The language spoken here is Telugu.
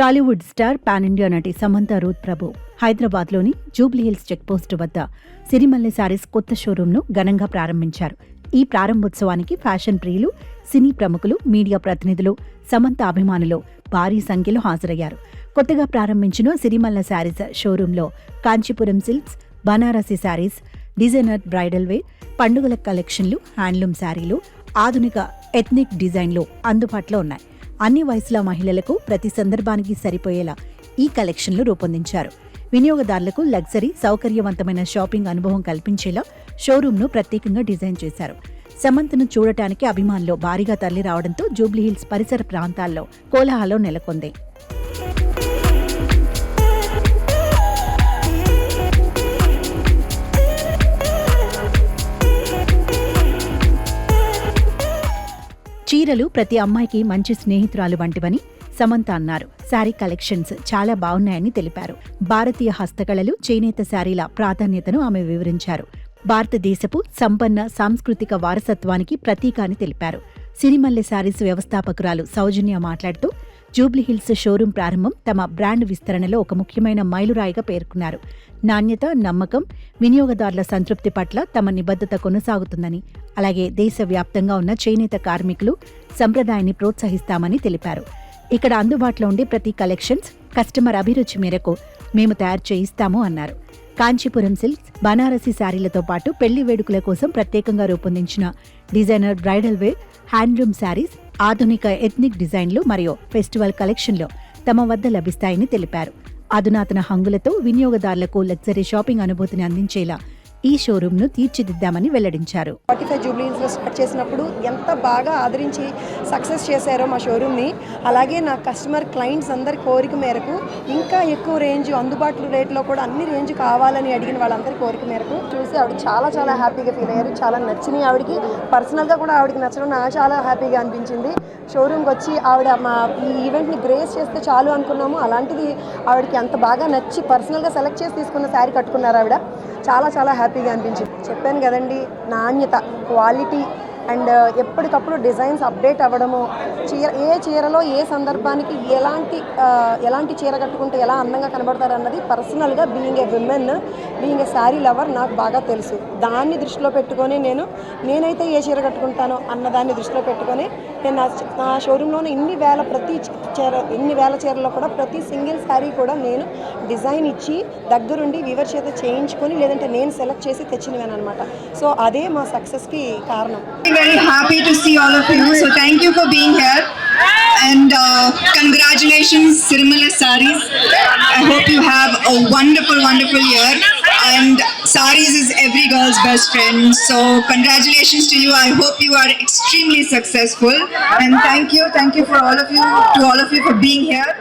టాలీవుడ్ స్టార్ పాన్ ఇండియా నటి సమంత రూత్ ప్రభు హైదరాబాద్లోని జూబ్లీహిల్స్ చెక్పోస్టు వద్ద సిరిమల్లె శారీస్ కొత్త షోరూంను ఘనంగా ప్రారంభించారు. ఈ ప్రారంభోత్సవానికి ఫ్యాషన్ ప్రియులు, సినీ ప్రముఖులు, మీడియా ప్రతినిధులు, సమంత అభిమానులు భారీ సంఖ్యలో హాజరయ్యారు. కొత్తగా ప్రారంభించిన సిరిమల్లె శారీస్ షోరూంలో Kanchipuram silks, Banarasi sarees, designer bridal wear, పండుగల కలెక్షన్లు, హ్యాండ్లూమ్ శారీలు, ఆధునిక ఎథ్నిక్ డిజైన్లు అందుబాటులో ఉన్నాయి. అన్ని వయసుల మహిళలకు ప్రతి సందర్భానికి సరిపోయేలా ఈ కలెక్షన్లు రూపొందించారు. వినియోగదారులకు లగ్జరీ, సౌకర్యవంతమైన షాపింగ్ అనుభవం కల్పించేలా షోరూంను ప్రత్యేకంగా డిజైన్ చేశారు. సమంతను చూడటానికి అభిమానులు భారీగా తరలి రావడంతో జూబ్లీహిల్స్ పరిసర ప్రాంతాల్లో కోలాహలం నెలకొంది. చీరలు ప్రతి అమ్మాయికి మంచి స్నేహితురాలు వంటివని సమంత అన్నారు. శారీ కలెక్షన్స్ చాలా బాగున్నాయని తెలిపారు. భారతీయ హస్తకళలు, చేనేత శారీల ప్రాధాన్యతను ఆమె వివరించారు. భారతదేశపు సంపన్న సాంస్కృతిక వారసత్వానికి ప్రతీక అని తెలిపారు. సిరిమల్లె శారీస్ వ్యవస్థాపకురాలు సౌజన్య మాట్లాడుతూ జూబ్లీహిల్స్ షోరూం ప్రారంభం తమ బ్రాండ్ విస్తరణలో ఒక ముఖ్యమైన మైలురాయిగా పేర్కొన్నారు. నాణ్యత, నమ్మకం, వినియోగదారుల సంతృప్తి పట్ల తమ నిబద్ధత కొనసాగుతుందని, అలాగే దేశవ్యాప్తంగా ఉన్న చేనేత కార్మికులు సంప్రదాయాన్ని ప్రోత్సహిస్తామని తెలిపారు. ఇక్కడ అందుబాటులో ఉండే ప్రతి కలెక్షన్స్ కస్టమర్ అభిరుచి మేరకు మేము తయారు చేయిస్తాము అన్నారు. కాంచీపురం సిల్క్స్, బనారసి శారీలతో పాటు పెళ్లి వేడుకల కోసం ప్రత్యేకంగా రూపొందించిన designer bridal wear, handloom sarees, ఆధునిక ఎథ్నిక్ డిజైన్లు మరియు ఫెస్టివల్ కలెక్షన్లు తమ వద్ద లభిస్తాయని తెలిపారు. అధునాతన హంగులతో వినియోగదారులకు లగ్జరీ షాపింగ్ అనుభూతిని అందించేలా ఈ షోరూంను తీర్చిదిద్దామని వెల్లడించారు. 45 జూబ్లీహిల్స్లో స్టార్ట్ చేసినప్పుడు ఎంత బాగా ఆదరించి సక్సెస్ చేశారో మా షోరూమ్ని, అలాగే నా కస్టమర్ క్లయింట్స్ అందరి కోరిక మేరకు ఇంకా ఎక్కువ రేంజ్, అందుబాటులో రేట్లో కూడా అన్ని రేంజ్ కావాలని అడిగిన వాళ్ళందరి కోరిక మేరకు చూసి ఆవిడ చాలా చాలా హ్యాపీగా ఫీల్ అయ్యారు. చాలా నచ్చినాయి ఆవిడకి. పర్సనల్గా కూడా ఆవిడకి నచ్చడం నాకు చాలా హ్యాపీగా అనిపించింది. షోరూమ్కి వచ్చి ఆవిడ మా ఈ ఈవెంట్ని గ్రేస్ చేస్తే చాలు అనుకున్నాము. అలాంటిది ఆవిడకి అంత బాగా నచ్చి పర్సనల్గా సెలెక్ట్ చేసి తీసుకున్న శారీ కట్టుకున్నారు ఆవిడ. చాలా చాలా హ్యాపీగా అనిపించింది. చెప్పాను కదండి, నాణ్యత, క్వాలిటీ అండ్ ఎప్పటికప్పుడు డిజైన్స్ అప్డేట్ అవ్వడము, ఏ చీరలో ఏ సందర్భానికి ఎలాంటి చీర కట్టుకుంటే ఎలా అందంగా కనబడతారు అన్నది పర్సనల్గా being a women, being a sari lover నాకు బాగా తెలుసు. దాన్ని దృష్టిలో పెట్టుకొని నేనైతే ఏ చీర కట్టుకుంటానో అన్నదాన్ని దృష్టిలో పెట్టుకొని నేను నా షోరూంలోనే ఇన్ని వేల చీరలో కూడా ప్రతి సింగిల్ శారీ కూడా నేను డిజైన్ ఇచ్చి దగ్గరుండి వీవర్ చేత చేయించుకొని, లేదంటే నేను సెలెక్ట్ చేసి తెచ్చినవేను అనమాట. సో అదే మా సక్సెస్కి కారణం. Very happy to see all of you. So thank you for being here. And congratulations, Sirimalla Sarees. I hope you have a wonderful year. And sarees is every girl's best friend. So congratulations to you. I hope you are extremely successful. And thank you for all of you for being here.